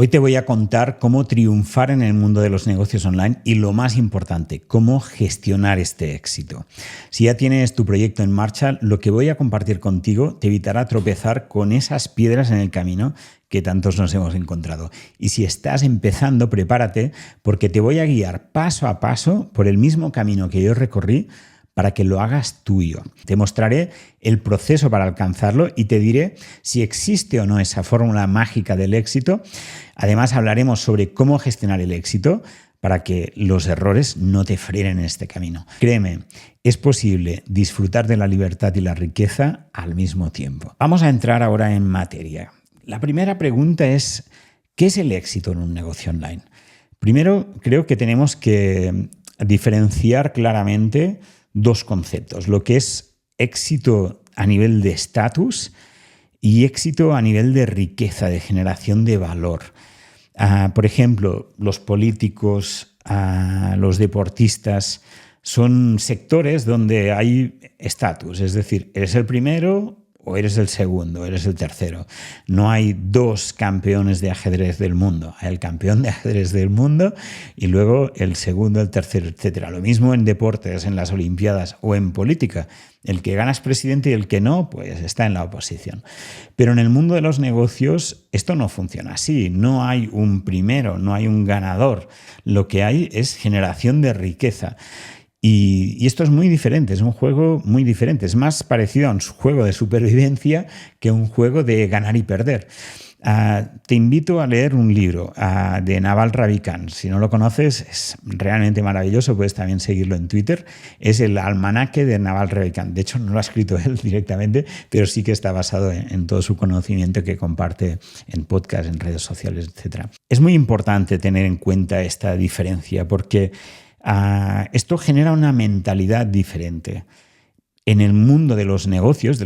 Hoy te voy a contar cómo triunfar en el mundo de los negocios online y, lo más importante, cómo gestionar este éxito. Si ya tienes tu proyecto en marcha, lo que voy a compartir contigo te evitará tropezar con esas piedras en el camino que tantos nos hemos encontrado. Y si estás empezando, prepárate, porque te voy a guiar paso a paso por el mismo camino que yo recorrí para que lo hagas tuyo. Te mostraré el proceso para alcanzarlo y te diré si existe o no esa fórmula mágica del éxito. Además, hablaremos sobre cómo gestionar el éxito para que los errores no te frenen en este camino. Créeme, es posible disfrutar de la libertad y la riqueza al mismo tiempo. Vamos a entrar ahora en materia. La primera pregunta es, ¿qué es el éxito en un negocio online? Primero, creo que tenemos que diferenciar claramente dos conceptos, lo que es éxito a nivel de estatus y éxito a nivel de riqueza, de generación de valor. Por ejemplo, los políticos, los deportistas, son sectores donde hay estatus, es decir, eres el primero o eres el segundo, eres el tercero. No hay dos campeones de ajedrez del mundo. Hay el campeón de ajedrez del mundo y luego el segundo, el tercero, etc. Lo mismo en deportes, en las Olimpiadas o en política. El que gana es presidente y el que no, pues está en la oposición. Pero en el mundo de los negocios esto no funciona así. No hay un primero, no hay un ganador. Lo que hay es generación de riqueza. Y esto es muy diferente, es un juego muy diferente. Es más parecido a un juego de supervivencia que a un juego de ganar y perder. Te invito a leer un libro de Naval Ravikant. Si no lo conoces, es realmente maravilloso. Puedes también seguirlo en Twitter. Es el almanaque de Naval Ravikant. De hecho, no lo ha escrito él directamente, pero sí que está basado en todo su conocimiento que comparte en podcast, en redes sociales, etc. Es muy importante tener en cuenta esta diferencia porque esto genera una mentalidad diferente. En el mundo de los negocios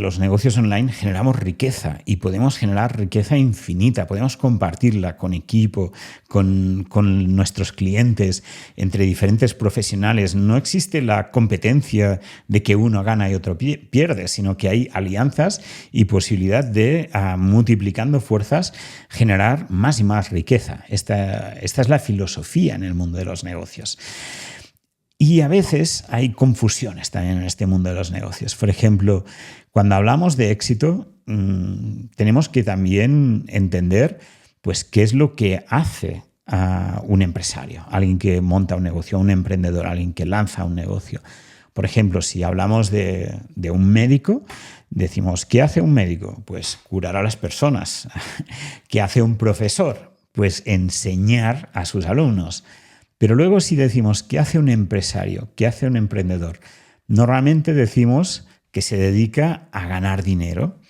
online, generamos riqueza y podemos generar riqueza infinita. Podemos compartirla con equipo, con nuestros clientes, entre diferentes profesionales. No existe la competencia de que uno gana y otro pierde, sino que hay alianzas y posibilidad de, multiplicando fuerzas, generar más y más riqueza. Esta es la filosofía en el mundo de los negocios. Y a veces hay confusiones también en este mundo de los negocios. Por ejemplo, cuando hablamos de éxito, tenemos que también entender pues, qué es lo que hace a un empresario, alguien que monta un negocio, un emprendedor, alguien que lanza un negocio. Por ejemplo, si hablamos de un médico, decimos, ¿qué hace un médico? Pues curar a las personas. ¿Qué hace un profesor? Pues enseñar a sus alumnos. Pero luego si decimos, ¿qué hace un empresario? ¿Qué hace un emprendedor? Normalmente decimos que se dedica a ganar dinero.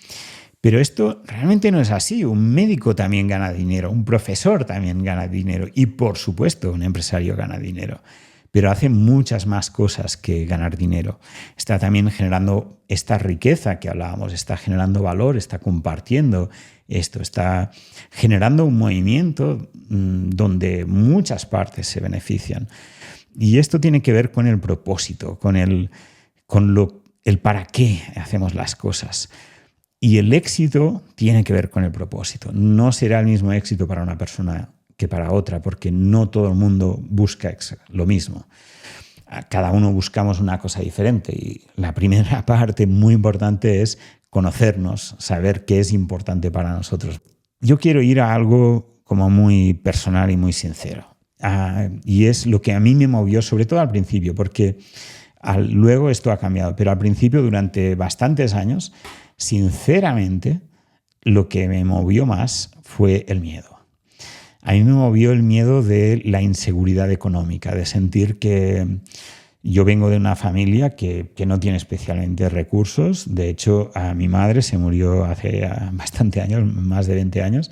Pero esto realmente no es así. Un médico también gana dinero, un profesor también gana dinero y, por supuesto, un empresario gana dinero. Pero hace muchas más cosas que ganar dinero. Está también generando esta riqueza que hablábamos, está generando valor, está compartiendo esto, está generando un movimiento donde muchas partes se benefician. Y esto tiene que ver con el propósito, con el para qué hacemos las cosas. Y el éxito tiene que ver con el propósito. No será el mismo éxito para una persona que para otra, porque no todo el mundo busca lo mismo. Cada uno buscamos una cosa diferente y la primera parte muy importante es conocernos, saber qué es importante para nosotros. Yo quiero ir a algo como muy personal y muy sincero. Y es lo que a mí me movió, sobre todo al principio, porque luego esto ha cambiado, pero al principio, durante bastantes años, sinceramente, lo que me movió más fue el miedo. A mí me movió el miedo de la inseguridad económica, de sentir que yo vengo de una familia que no tiene especialmente recursos. De hecho, mi madre se murió hace bastante años, más de 20 años,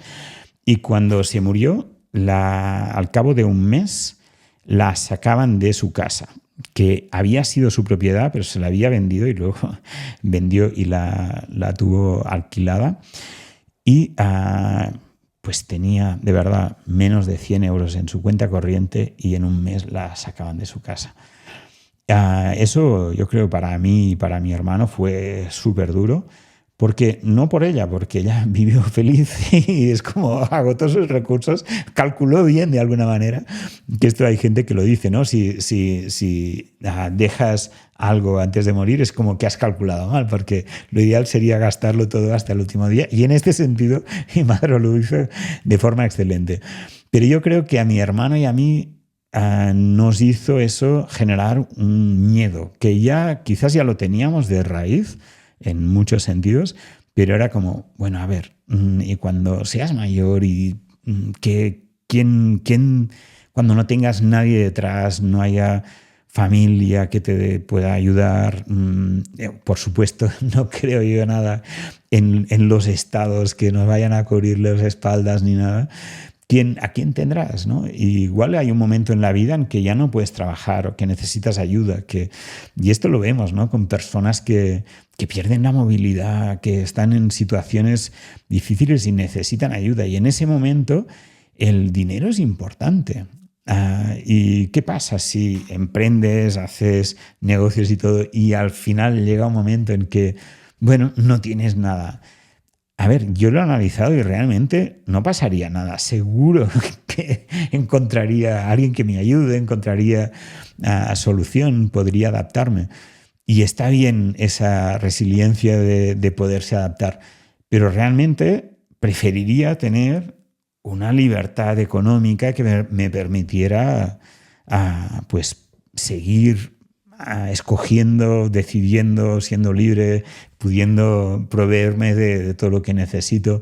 y cuando se murió, al cabo de un mes, la sacaban de su casa, que había sido su propiedad, pero se la había vendido y luego vendió y la tuvo alquilada. Y pues tenía de verdad menos de 100 euros en su cuenta corriente y en un mes la sacaban de su casa. Eso yo creo para mí y para mi hermano fue súper duro Porque no por ella, porque ella vivió feliz y es como agotó sus recursos, calculó bien de alguna manera, que esto hay gente que lo dice, ¿no? Si dejas algo antes de morir es como que has calculado mal, porque lo ideal sería gastarlo todo hasta el último día, y en este sentido mi madre lo hizo de forma excelente. Pero yo creo que a mi hermano y a mí nos hizo eso generar un miedo, que ya quizás ya lo teníamos de raíz en muchos sentidos, pero era como, bueno, a ver, y cuando seas mayor y quién, cuando no tengas nadie detrás, no haya familia que te pueda ayudar, por supuesto, no creo yo nada en los estados que nos vayan a cubrir las espaldas ni nada. ¿A quién tendrás? ¿No? Y igual hay un momento en la vida en que ya no puedes trabajar o que necesitas ayuda. Y esto lo vemos, ¿no? Con personas que pierden la movilidad, que están en situaciones difíciles y necesitan ayuda. Y en ese momento el dinero es importante. ¿Y qué pasa si emprendes, haces negocios y todo y al final llega un momento en que, bueno, no tienes nada? A ver, yo lo he analizado y realmente no pasaría nada. Seguro que encontraría a alguien que me ayude, encontraría solución, podría adaptarme. Y está bien esa resiliencia de poderse adaptar. Pero realmente preferiría tener una libertad económica que me permitiera pues seguir escogiendo, decidiendo, siendo libre, pudiendo proveerme de todo lo que necesito.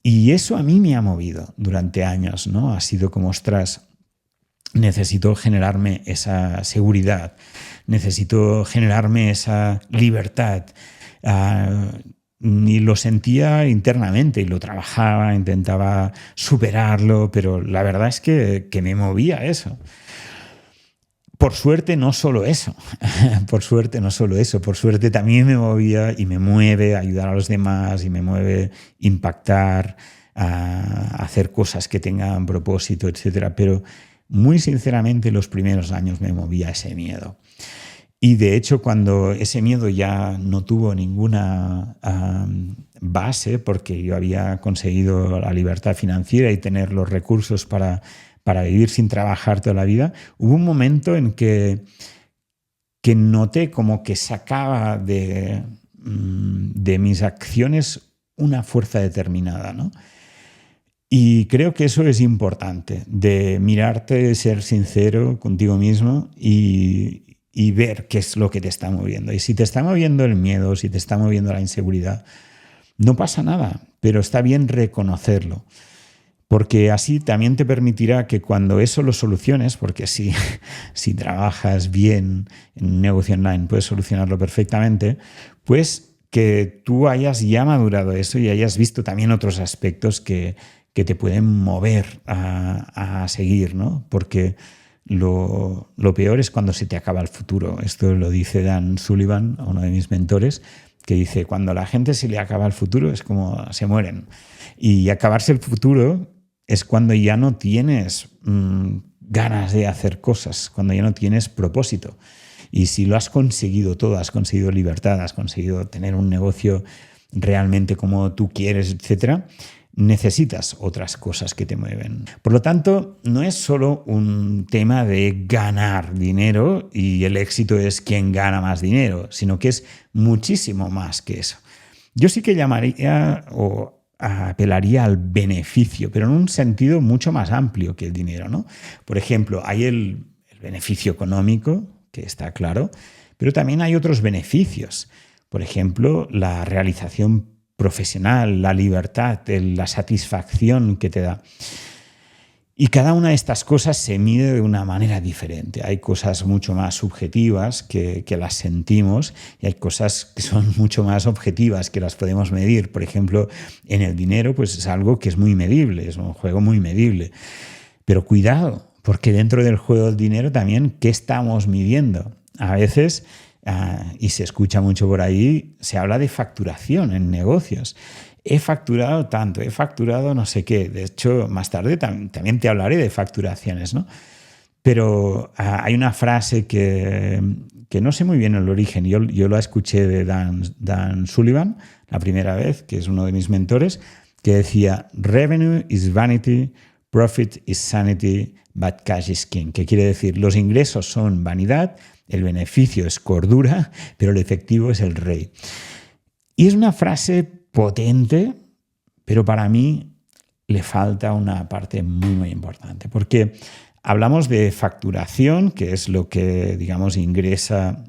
Y eso a mí me ha movido durante años, ¿no? Ha sido como, ostras, necesito generarme esa seguridad, necesito generarme esa libertad. Y lo sentía internamente y lo trabajaba, intentaba superarlo, pero la verdad es que me movía eso. Por suerte no solo eso, por suerte también me movía y me mueve ayudar a los demás y me mueve impactar, hacer cosas que tengan propósito, etcétera. Pero muy sinceramente los primeros años me movía ese miedo. Y de hecho cuando ese miedo ya no tuvo ninguna base, porque yo había conseguido la libertad financiera y tener los recursos para vivir sin trabajar toda la vida, hubo un momento en que noté como que sacaba de mis acciones una fuerza determinada, ¿no? Y creo que eso es importante, de mirarte, de ser sincero contigo mismo y ver qué es lo que te está moviendo. Y si te está moviendo el miedo, si te está moviendo la inseguridad, no pasa nada, pero está bien reconocerlo. Porque así también te permitirá que cuando eso lo soluciones, porque si trabajas bien en un negocio online puedes solucionarlo perfectamente, pues que tú hayas ya madurado eso y hayas visto también otros aspectos que te pueden mover a seguir, ¿no? Porque lo peor es cuando se te acaba el futuro. Esto lo dice Dan Sullivan, uno de mis mentores, que dice, cuando a la gente se le acaba el futuro es como se mueren. Y acabarse el futuro es cuando ya no tienes ganas de hacer cosas, cuando ya no tienes propósito. Y si lo has conseguido todo, has conseguido libertad, has conseguido tener un negocio realmente como tú quieres, etcétera, necesitas otras cosas que te mueven. Por lo tanto, no es solo un tema de ganar dinero y el éxito es quien gana más dinero, sino que es muchísimo más que eso. Yo sí que llamaría o apelaría al beneficio, pero en un sentido mucho más amplio que el dinero, ¿no? Por ejemplo, hay el beneficio económico, que está claro, pero también hay otros beneficios. Por ejemplo, la realización profesional, la libertad, la satisfacción que te da. Y cada una de estas cosas se mide de una manera diferente. Hay cosas mucho más subjetivas que las sentimos y hay cosas que son mucho más objetivas que las podemos medir. Por ejemplo, en el dinero pues es algo que es muy medible, es un juego muy medible. Pero cuidado, porque dentro del juego del dinero también, ¿qué estamos midiendo? A veces, y se escucha mucho por ahí, se habla de facturación en negocios. He facturado tanto, he facturado no sé qué. De hecho, más tarde también te hablaré de facturaciones, ¿no? Pero hay una frase que no sé muy bien el origen. Yo la escuché de Dan Sullivan la primera vez, que es uno de mis mentores, que decía: revenue is vanity, profit is sanity, but cash is king. Que quiere decir, los ingresos son vanidad, el beneficio es cordura, pero el efectivo es el rey. Y es una frase potente, pero para mí le falta una parte muy, muy importante, porque hablamos de facturación, que es lo que, digamos, ingresa.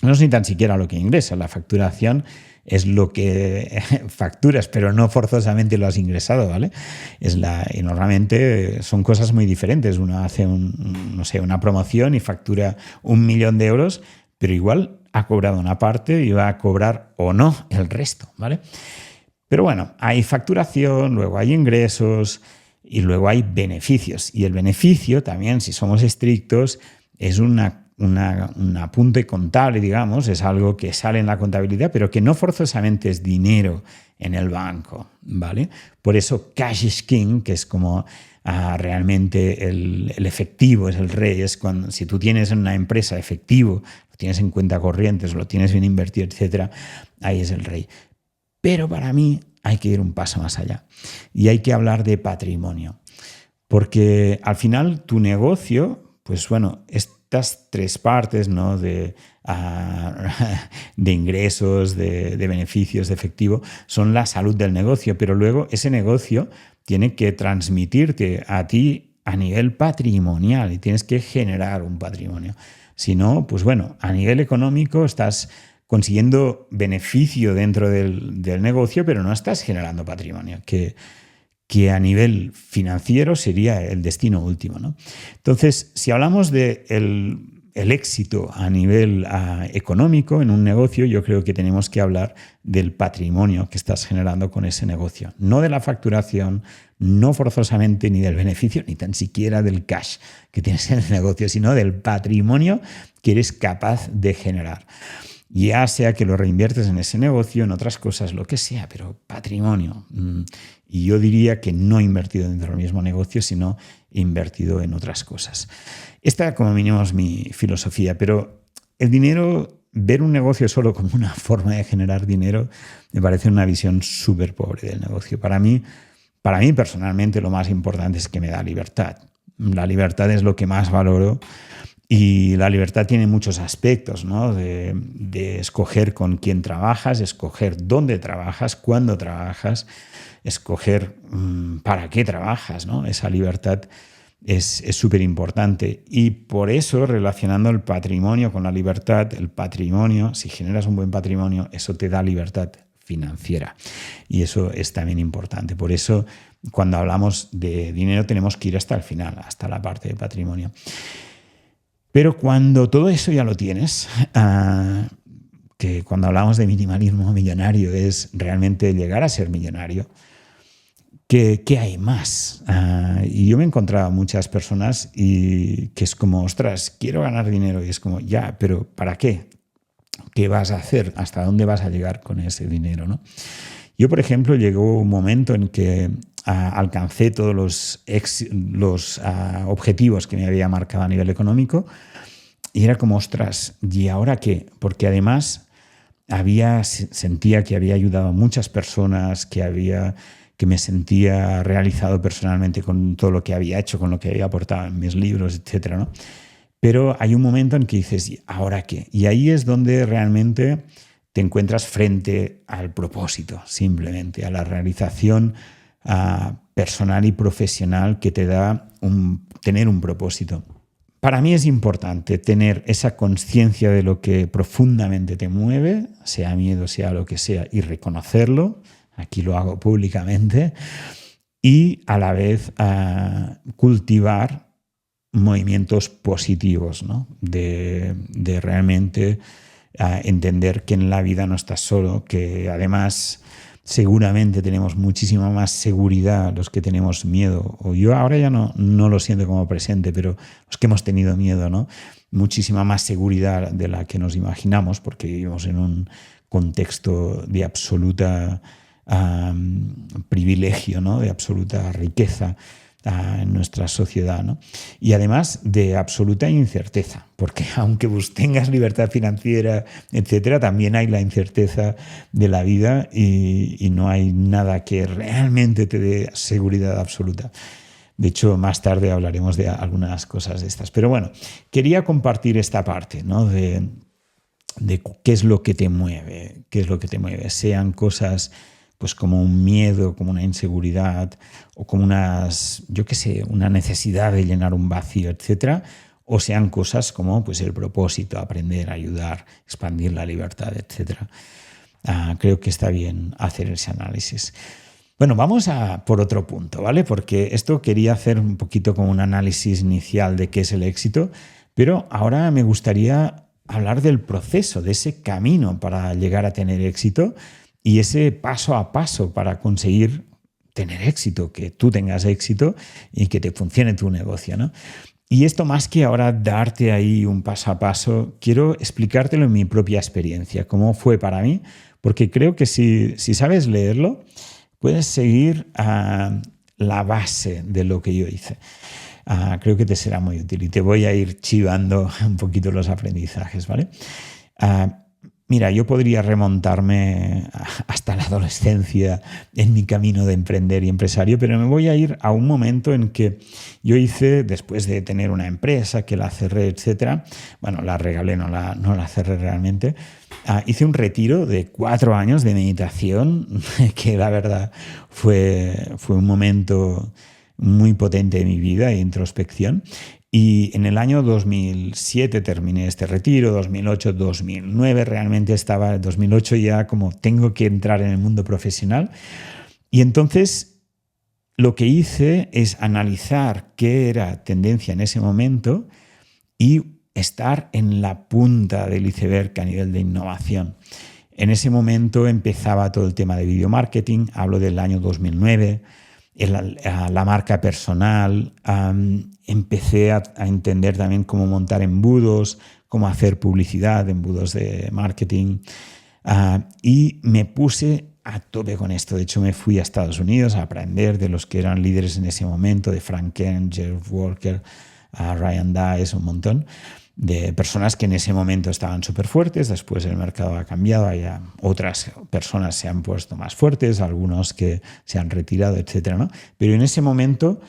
No es ni tan siquiera lo que ingresa. La facturación es lo que facturas, pero no forzosamente lo has ingresado, ¿vale? Y normalmente son cosas muy diferentes. Uno hace una promoción y factura 1 millón de euros, pero igual ha cobrado una parte y va a cobrar o no el resto, ¿vale? Pero bueno, hay facturación, luego hay ingresos y luego hay beneficios. Y el beneficio también, si somos estrictos, es un apunte contable, digamos, es algo que sale en la contabilidad, pero que no forzosamente es dinero en el banco, ¿vale? Por eso cash is king, que es como realmente el efectivo es el rey. Es cuando, si tú tienes en una empresa efectivo, lo tienes en cuenta corrientes, lo tienes bien invertido, etcétera, ahí es el rey. Pero para mí hay que ir un paso más allá y hay que hablar de patrimonio, porque al final tu negocio, pues bueno, estas tres partes, ¿no? de ingresos, de beneficios, de efectivo, son la salud del negocio, pero luego ese negocio tiene que transmitirte a ti a nivel patrimonial y tienes que generar un patrimonio. Si no, pues bueno, a nivel económico estás consiguiendo beneficio dentro del negocio, pero no estás generando patrimonio, que a nivel financiero sería el destino último, ¿no? Entonces, si hablamos de el éxito a nivel económico en un negocio, yo creo que tenemos que hablar del patrimonio que estás generando con ese negocio, no de la facturación, no forzosamente ni del beneficio, ni tan siquiera del cash que tienes en el negocio, sino del patrimonio que eres capaz de generar. Ya sea que lo reinviertes en ese negocio, en otras cosas, lo que sea, pero patrimonio. Y yo diría que no invertido dentro del mismo negocio, sino invertido en otras cosas. Esta, como mínimo, es mi filosofía, pero el dinero, ver un negocio solo como una forma de generar dinero, me parece una visión súper pobre del negocio. Para mí personalmente, lo más importante es que me da libertad. La libertad es lo que más valoro. Y la libertad tiene muchos aspectos, ¿no? De escoger con quién trabajas, escoger dónde trabajas, cuándo trabajas, escoger para qué trabajas, ¿no? Esa libertad es súper importante. Y por eso, relacionando el patrimonio con la libertad, el patrimonio, si generas un buen patrimonio, eso te da libertad financiera. Y eso es también importante. Por eso, cuando hablamos de dinero, tenemos que ir hasta el final, hasta la parte de patrimonio. Pero cuando todo eso ya lo tienes, que cuando hablamos de minimalismo millonario es realmente llegar a ser millonario, ¿qué hay más? Y yo me he encontrado a muchas personas y que es como, ostras, quiero ganar dinero. Y es como, ya, pero ¿para qué? ¿Qué vas a hacer? ¿Hasta dónde vas a llegar con ese dinero, ¿no? Yo, por ejemplo, llegó un momento en que alcancé todos los objetivos que me había marcado a nivel económico y era como, ostras, ¿y ahora qué? Porque además sentía que había ayudado a muchas personas, que me sentía realizado personalmente con todo lo que había hecho, con lo que había aportado en mis libros, etcétera, ¿no? Pero hay un momento en que dices, ¿y ahora qué? Y ahí es donde realmente te encuentras frente al propósito, simplemente, a la realización personal y profesional que te da tener un propósito. Para mí es importante tener esa conciencia de lo que profundamente te mueve, sea miedo, sea lo que sea, y reconocerlo. Aquí lo hago públicamente. Y a la vez cultivar movimientos positivos, ¿no? De realmente entender que en la vida no estás solo, que además seguramente tenemos muchísima más seguridad los que tenemos miedo. O yo ahora ya no lo siento como presente, pero los que hemos tenido miedo, ¿no? Muchísima más seguridad de la que nos imaginamos, porque vivimos en un contexto de absoluta privilegio, ¿no? De absoluta riqueza. en nuestra sociedad, ¿no? Y además de absoluta incerteza, porque aunque tengas libertad financiera, etcétera, también hay la incerteza de la vida y no hay nada que realmente te dé seguridad absoluta. De hecho, más tarde hablaremos de algunas cosas de estas. Pero bueno, quería compartir esta parte, ¿no? De qué es lo que te mueve, sean cosas pues como un miedo, como una inseguridad o como una necesidad de llenar un vacío, etcétera, o sean cosas como pues el propósito, aprender, ayudar, expandir la libertad, etcétera. Creo que está bien hacer ese análisis. Bueno, vamos por otro punto, ¿vale? Porque esto quería hacer un poquito como un análisis inicial de qué es el éxito, pero ahora me gustaría hablar del proceso, de ese camino para llegar a tener éxito y ese paso a paso para conseguir tener éxito, que tú tengas éxito y que te funcione tu negocio, ¿no? Y esto, más que ahora darte ahí un paso a paso, quiero explicártelo en mi propia experiencia, cómo fue para mí, porque creo que si sabes leerlo, puedes seguir la base de lo que yo hice. Creo que te será muy útil y te voy a ir chivando un poquito los aprendizajes, ¿vale? Mira, yo podría remontarme hasta la adolescencia en mi camino de emprender y empresario, pero me voy a ir a un momento en que yo hice, después de tener una empresa, que la cerré, etcétera. Bueno, la regalé, no la cerré realmente. Hice un retiro de 4 años de meditación, que la verdad fue un momento muy potente de mi vida e introspección. Y en el año 2007 terminé este retiro, 2008, 2009 realmente estaba, en 2008 ya como tengo que entrar en el mundo profesional. Y entonces lo que hice es analizar qué era tendencia en ese momento y estar en la punta del iceberg a nivel de innovación. En ese momento empezaba todo el tema de video marketing, hablo del año 2009, la marca personal, empecé a entender también cómo montar embudos, cómo hacer publicidad, embudos de marketing, y me puse a tope con esto. De hecho, me fui a Estados Unidos a aprender de los que eran líderes en ese momento, de Frank Kern, Jeff Walker, Ryan Dice, un montón de personas que en ese momento estaban súper fuertes. Después el mercado ha cambiado, otras personas se han puesto más fuertes, algunos que se han retirado, etcétera, ¿no? Pero en ese momento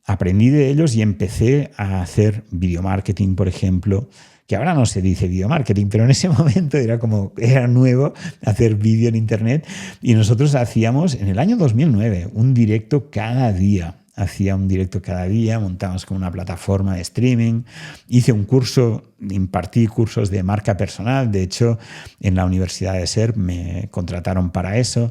aprendí de ellos y empecé a hacer video marketing, por ejemplo, que ahora no se dice video marketing, pero en ese momento era nuevo hacer vídeo en internet, y nosotros hacíamos en el año 2009 un directo cada día. Montamos como una plataforma de streaming, hice un curso, impartí cursos de marca personal, de hecho en la Universidad de SER me contrataron para eso,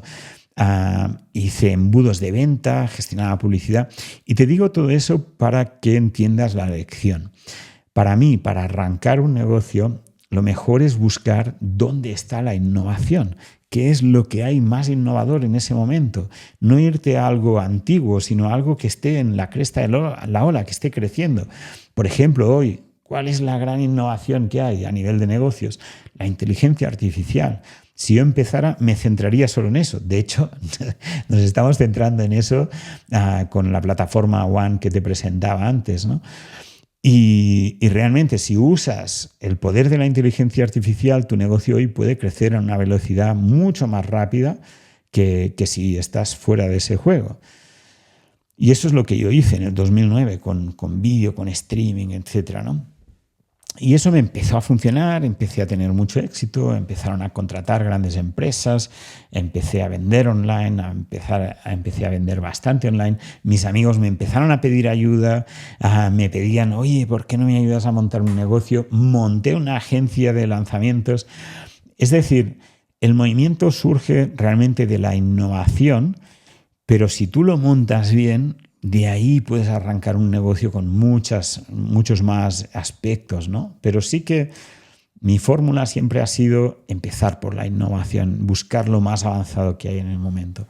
hice embudos de venta, gestionaba publicidad, y te digo todo eso para que entiendas la lección. Para mí, para arrancar un negocio, lo mejor es buscar dónde está la innovación. ¿Qué es lo que hay más innovador en ese momento? No irte a algo antiguo, sino a algo que esté en la cresta de la ola, que esté creciendo. Por ejemplo, hoy, ¿cuál es la gran innovación que hay a nivel de negocios? La inteligencia artificial. Si yo empezara, me centraría solo en eso. De hecho, nos estamos centrando en eso con la plataforma One que te presentaba antes, ¿no? Y realmente, si usas el poder de la inteligencia artificial, tu negocio hoy puede crecer a una velocidad mucho más rápida que si estás fuera de ese juego. Y eso es lo que yo hice en el 2009 con vídeo, con streaming, etcétera, ¿no? Y eso me empezó a funcionar, empecé a tener mucho éxito, empezaron a contratar grandes empresas, empecé a vender online, empecé a vender bastante online. Mis amigos me empezaron a pedir ayuda, me pedían, oye, ¿por qué no me ayudas a montar un negocio? Monté una agencia de lanzamientos. Es decir, el movimiento surge realmente de la innovación, pero si tú lo montas bien, de ahí puedes arrancar un negocio con muchos más aspectos, ¿no? Pero sí que mi fórmula siempre ha sido empezar por la innovación, buscar lo más avanzado que hay en el momento.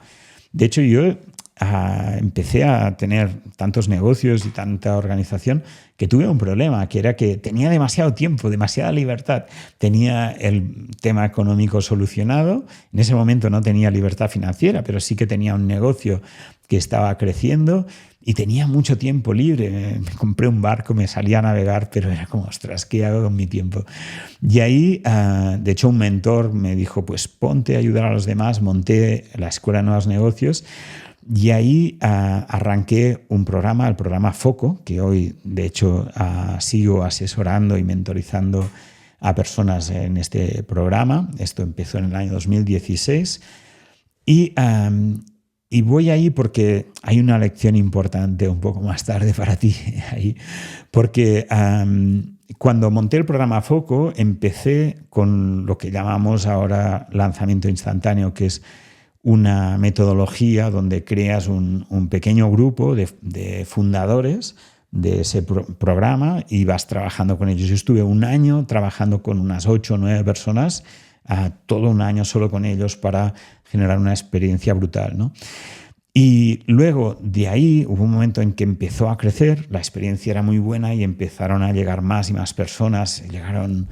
De hecho, yo empecé a tener tantos negocios y tanta organización que tuve un problema, que era que tenía demasiado tiempo, demasiada libertad. Tenía el tema económico solucionado. En ese momento no tenía libertad financiera, pero sí que tenía un negocio que estaba creciendo y tenía mucho tiempo libre. Me compré un barco, me salía a navegar, pero era como, ostras, ¿qué hago con mi tiempo? Y ahí, de hecho, un mentor me dijo, pues ponte a ayudar a los demás. Monté la Escuela de Nuevos Negocios. Y ahí arranqué un programa, el programa Foco, que hoy de hecho sigo asesorando y mentorizando a personas en este programa. Esto empezó en el año 2016 y voy ahí porque hay una lección importante un poco más tarde para ti, ahí, porque cuando monté el programa Foco empecé con lo que llamamos ahora lanzamiento instantáneo, que es una metodología donde creas un pequeño grupo de fundadores de ese programa y vas trabajando con ellos. Yo estuve un año trabajando con unas 8 o 9 personas, todo un año solo con ellos para generar una experiencia brutal, ¿no? Y luego de ahí hubo un momento en que empezó a crecer, la experiencia era muy buena y empezaron a llegar más y más personas, llegaron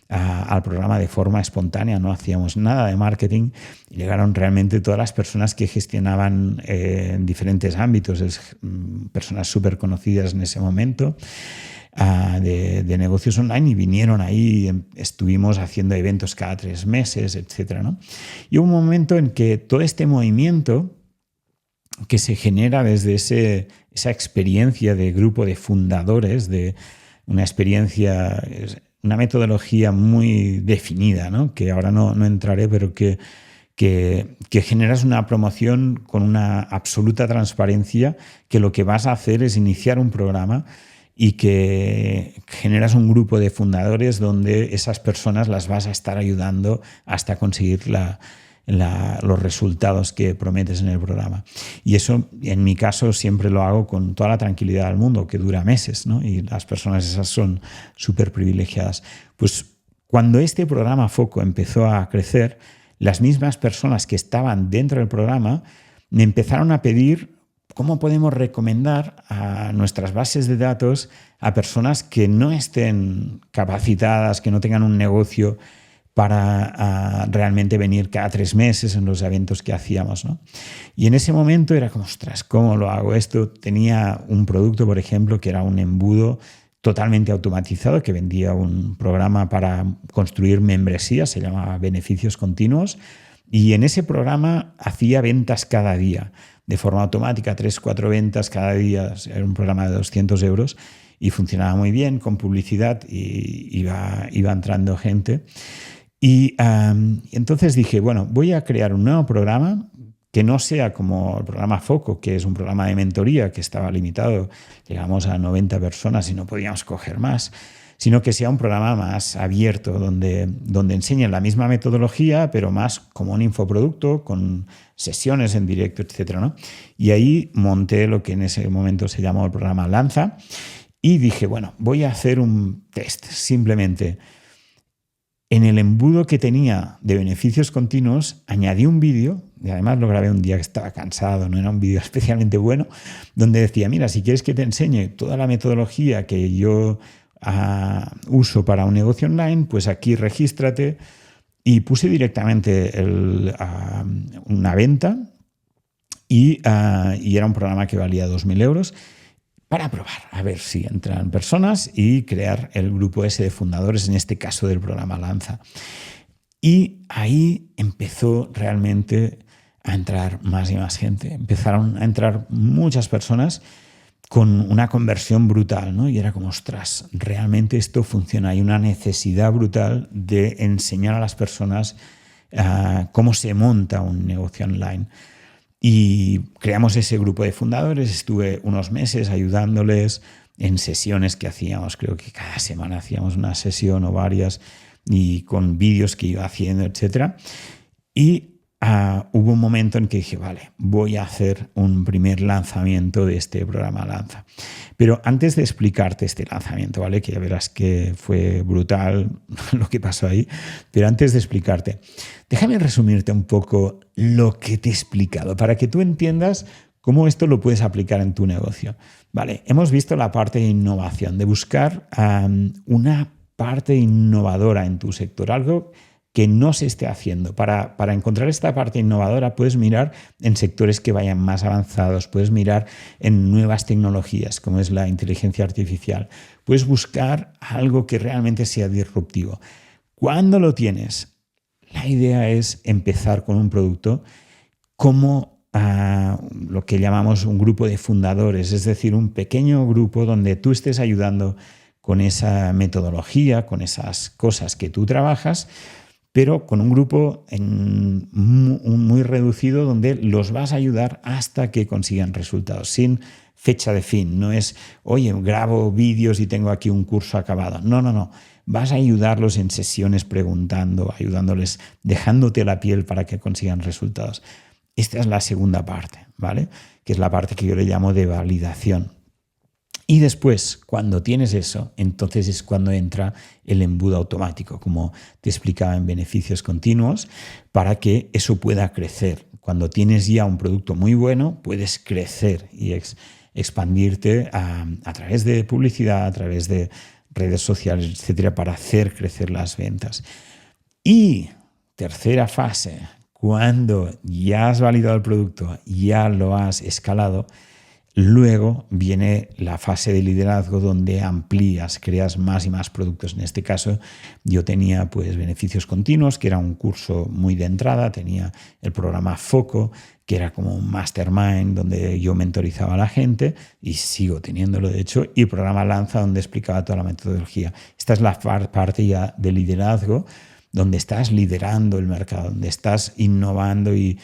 al programa de forma espontánea, no hacíamos nada de marketing, y llegaron realmente todas las personas que gestionaban en diferentes ámbitos, personas súper conocidas en ese momento de negocios online, y vinieron ahí, estuvimos haciendo eventos cada 3 meses, etcétera, ¿no? Y hubo un momento en que todo este movimiento que se genera desde esa experiencia de grupo de fundadores, de una experiencia, una metodología muy definida, ¿no? Que ahora no entraré, pero que generas una promoción con una absoluta transparencia, que lo que vas a hacer es iniciar un programa y que generas un grupo de fundadores donde esas personas las vas a estar ayudando hasta conseguir los resultados que prometes en el programa. Y eso, en mi caso, siempre lo hago con toda la tranquilidad del mundo, que dura meses, ¿no? Y las personas esas son súper privilegiadas. Pues cuando este programa Foco empezó a crecer, las mismas personas que estaban dentro del programa me empezaron a pedir cómo podemos recomendar a nuestras bases de datos a personas que no estén capacitadas, que no tengan un negocio para realmente venir cada 3 meses en los eventos que hacíamos, ¿no? Y en ese momento era como, ostras, ¿cómo lo hago esto? Tenía un producto, por ejemplo, que era un embudo totalmente automatizado, que vendía un programa para construir membresías, se llamaba Beneficios Continuos, y en ese programa hacía ventas cada día, de forma automática, 3-4 ventas cada día. Era un programa de 200 euros y funcionaba muy bien, con publicidad, y iba entrando gente. Y entonces dije, bueno, voy a crear un nuevo programa que no sea como el programa Foco, que es un programa de mentoría que estaba limitado, llegamos a 90 personas y no podíamos coger más, sino que sea un programa más abierto, donde enseñen la misma metodología, pero más como un infoproducto, con sesiones en directo, etcétera, ¿no? Y ahí monté lo que en ese momento se llamó el programa Lanza, y dije, bueno, voy a hacer un test, simplemente. En el embudo que tenía de beneficios continuos, añadí un vídeo, y además lo grabé un día que estaba cansado, no era un vídeo especialmente bueno, donde decía, mira, si quieres que te enseñe toda la metodología que yo uso para un negocio online, pues aquí regístrate. Y puse directamente una venta y era un programa que valía 2.000 euros para probar, a ver si entran personas y crear el grupo ese de fundadores, en este caso del programa Lanza. Y ahí empezó realmente a entrar más y más gente. Empezaron a entrar muchas personas con una conversión brutal, ¿no? Y era como, ostras, realmente esto funciona. Hay una necesidad brutal de enseñar a las personas cómo se monta un negocio online. Y creamos ese grupo de fundadores, estuve unos meses ayudándoles en sesiones que hacíamos, creo que cada semana hacíamos una sesión o varias, y con vídeos que iba haciendo, etc. Y hubo un momento en que dije, vale, voy a hacer un primer lanzamiento de este programa Lanza. Pero antes de explicarte este lanzamiento, ¿vale? Que ya verás que fue brutal lo que pasó ahí, pero antes de explicarte, déjame resumirte un poco lo que te he explicado para que tú entiendas ¿Cómo esto lo puedes aplicar en tu negocio? Vale, hemos visto la parte de innovación, de buscar una parte innovadora en tu sector, algo que no se esté haciendo. Para encontrar esta parte innovadora puedes mirar en sectores que vayan más avanzados, puedes mirar en nuevas tecnologías como es la inteligencia artificial, puedes buscar algo que realmente sea disruptivo. ¿Cuándo lo tienes? La idea es empezar con un producto como lo que llamamos un grupo de fundadores, es decir, un pequeño grupo donde tú estés ayudando con esa metodología, con esas cosas que tú trabajas, pero con un grupo muy reducido donde los vas a ayudar hasta que consigan resultados, sin fecha de fin. No es, oye, grabo vídeos y tengo aquí un curso acabado. No. Vas a ayudarlos en sesiones preguntando, ayudándoles, dejándote la piel para que consigan resultados. Esta es la segunda parte, ¿vale? Que es la parte que yo le llamo de validación. Y después, cuando tienes eso, entonces es cuando entra el embudo automático, como te explicaba en beneficios continuos, para que eso pueda crecer. Cuando tienes ya un producto muy bueno, puedes crecer y expandirte a través de publicidad, a través de redes sociales, etcétera, para hacer crecer las ventas. Y tercera fase, cuando ya has validado el producto, ya lo has escalado, luego viene la fase de liderazgo donde amplías, creas más y más productos. En este caso yo tenía pues beneficios continuos, que era un curso muy de entrada, tenía el programa Foco, que era como un mastermind donde yo mentorizaba a la gente y sigo teniéndolo de hecho, y el programa Lanza donde explicaba toda la metodología. Esta es la parte ya de liderazgo, donde estás liderando el mercado, donde estás innovando y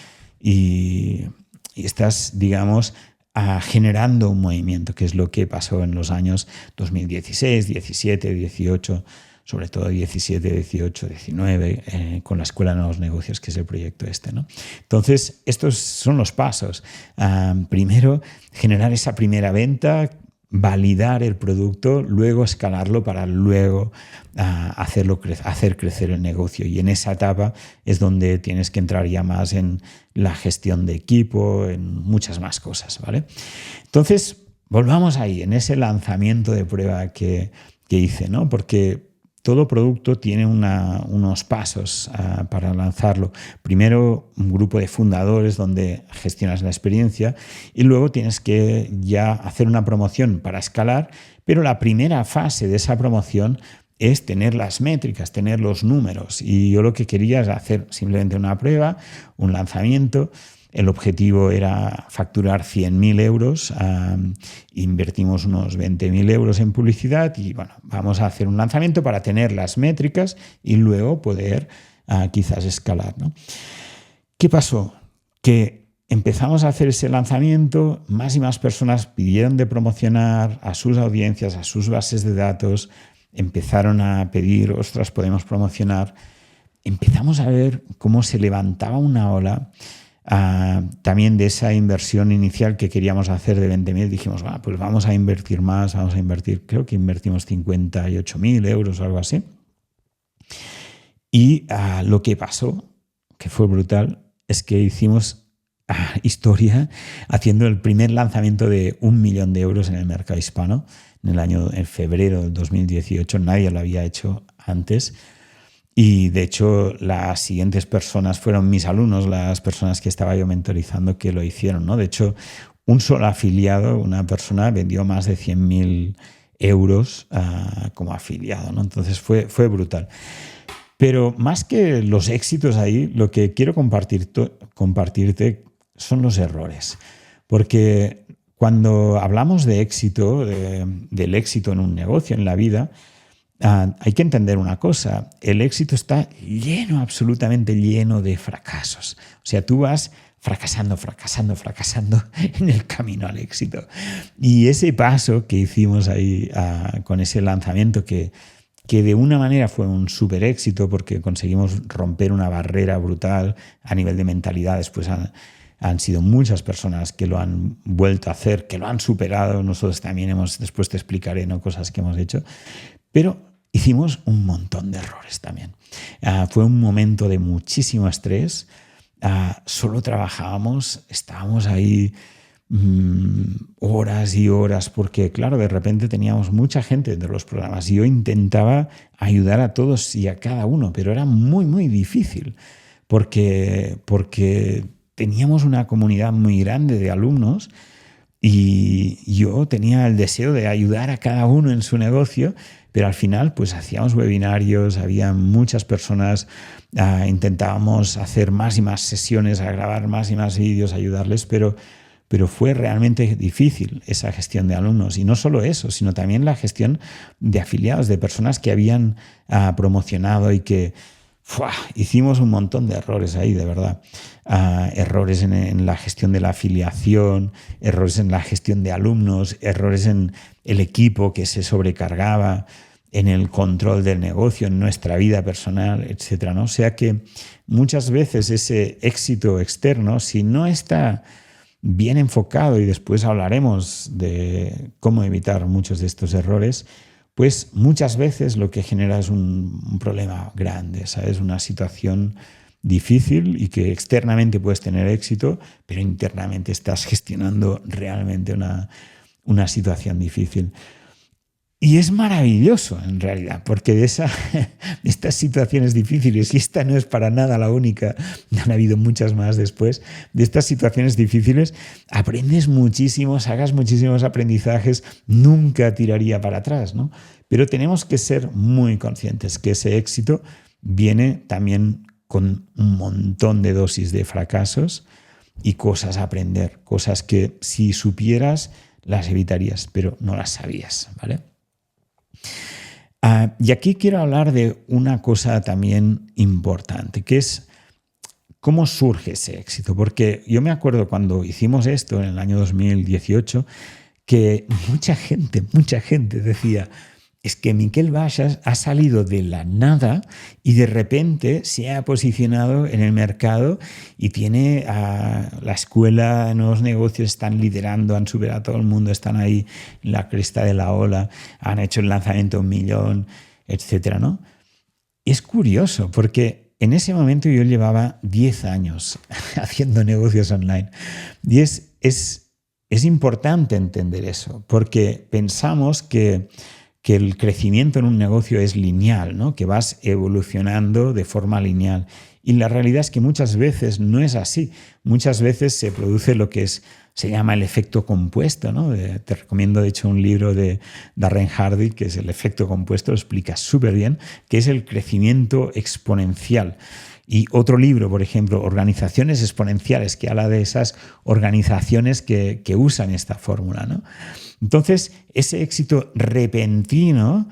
estás, digamos, generando un movimiento, que es lo que pasó en los años 2016, 17, 18, sobre todo 17, 18, 19, con la Escuela de Nuevos Negocios, que es el proyecto este, ¿no? Entonces, estos son los pasos. Primero, generar esa primera venta, validar el producto, luego escalarlo para luego hacer crecer el negocio. Y en esa etapa es donde tienes que entrar ya más en la gestión de equipo, en muchas más cosas, ¿vale? Entonces, volvamos ahí, en ese lanzamiento de prueba que hice, ¿no? Porque todo producto tiene unos pasos para lanzarlo. Primero, un grupo de fundadores donde gestionas la experiencia y luego tienes que ya hacer una promoción para escalar, pero la primera fase de esa promoción es tener las métricas, tener los números. Y yo lo que quería es hacer simplemente una prueba, un lanzamiento. El objetivo era facturar 100.000 euros, invertimos unos 20.000 euros en publicidad y bueno, vamos a hacer un lanzamiento para tener las métricas y luego poder quizás escalar, ¿no? ¿Qué pasó? Que empezamos a hacer ese lanzamiento, más y más personas pidieron de promocionar a sus audiencias, a sus bases de datos, empezaron a pedir, ostras, podemos promocionar. Empezamos a ver cómo se levantaba una ola. También de esa inversión inicial que queríamos hacer de 20.000, dijimos, pues vamos a invertir más, vamos a invertir, creo que invertimos 58.000 euros o algo así. Y lo que pasó, que fue brutal, es que hicimos historia haciendo el primer lanzamiento de 1 millón de euros en el mercado hispano en febrero del 2018. Nadie lo había hecho antes. Y de hecho las siguientes personas fueron mis alumnos, las personas que estaba yo mentorizando, que lo hicieron, ¿no? De hecho, un solo afiliado, una persona, vendió más de 100.000 euros como afiliado, ¿no? Entonces fue brutal. Pero más que los éxitos ahí, lo que quiero compartirte son los errores. Porque cuando hablamos de éxito, del éxito en un negocio, en la vida, hay que entender una cosa, el éxito está lleno, absolutamente lleno de fracasos. O sea, tú vas fracasando en el camino al éxito. Y ese paso que hicimos ahí con ese lanzamiento que de una manera fue un súper éxito porque conseguimos romper una barrera brutal a nivel de mentalidad. Después han sido muchas personas que lo han vuelto a hacer, que lo han superado. Nosotros también después te explicaré, ¿no?, cosas que hemos hecho. Pero hicimos un montón de errores también. Fue un momento de muchísimo estrés. Solo trabajábamos, estábamos ahí horas y horas, porque claro, de repente teníamos mucha gente de los programas y yo intentaba ayudar a todos y a cada uno, pero era muy, muy difícil porque teníamos una comunidad muy grande de alumnos y yo tenía el deseo de ayudar a cada uno en su negocio, pero al final pues hacíamos webinarios, había muchas personas, intentábamos hacer más y más sesiones, a grabar más y más vídeos, ayudarles, pero fue realmente difícil esa gestión de alumnos. Y no solo eso, sino también la gestión de afiliados, de personas que habían promocionado y que hicimos un montón de errores ahí, de verdad. Errores en la gestión de la afiliación, errores en la gestión de alumnos, errores en el equipo que se sobrecargaba, en el control del negocio, en nuestra vida personal, etcétera, ¿no? O sea que muchas veces ese éxito externo, si no está bien enfocado, y después hablaremos de cómo evitar muchos de estos errores, pues muchas veces lo que genera es un problema grande, ¿sabes? Una situación difícil y que externamente puedes tener éxito, pero internamente estás gestionando realmente una situación difícil. Y es maravilloso en realidad, porque de estas situaciones difíciles, y esta no es para nada la única, han habido muchas más después, de estas situaciones difíciles aprendes muchísimo, sacas muchísimos aprendizajes, nunca tiraría para atrás, ¿no? Pero tenemos que ser muy conscientes que ese éxito viene también con un montón de dosis de fracasos y cosas a aprender, cosas que si supieras las evitarías, pero no las sabías, ¿vale? Y aquí quiero hablar de una cosa también importante, que es cómo surge ese éxito. Porque yo me acuerdo cuando hicimos esto en el año 2018, que mucha gente decía, es que Miquel Baixas ha salido de la nada y de repente se ha posicionado en el mercado y tiene la escuela de nuevos negocios, están liderando, han superado a todo el mundo, están ahí en la cresta de la ola, han hecho el lanzamiento de 1 millón, etcétera, ¿no? Es curioso porque en ese momento yo llevaba 10 años haciendo negocios online y es importante entender eso porque pensamos que el crecimiento en un negocio es lineal, ¿no? Que vas evolucionando de forma lineal. Y la realidad es que muchas veces no es así. Muchas veces se produce lo que se llama el efecto compuesto, ¿no? Te recomiendo, de hecho, un libro de Darren Hardy, que es El efecto compuesto, lo explica súper bien, que es el crecimiento exponencial. Y otro libro, por ejemplo, Organizaciones Exponenciales, que habla de esas organizaciones que usan esta fórmula, ¿no? Entonces, ese éxito repentino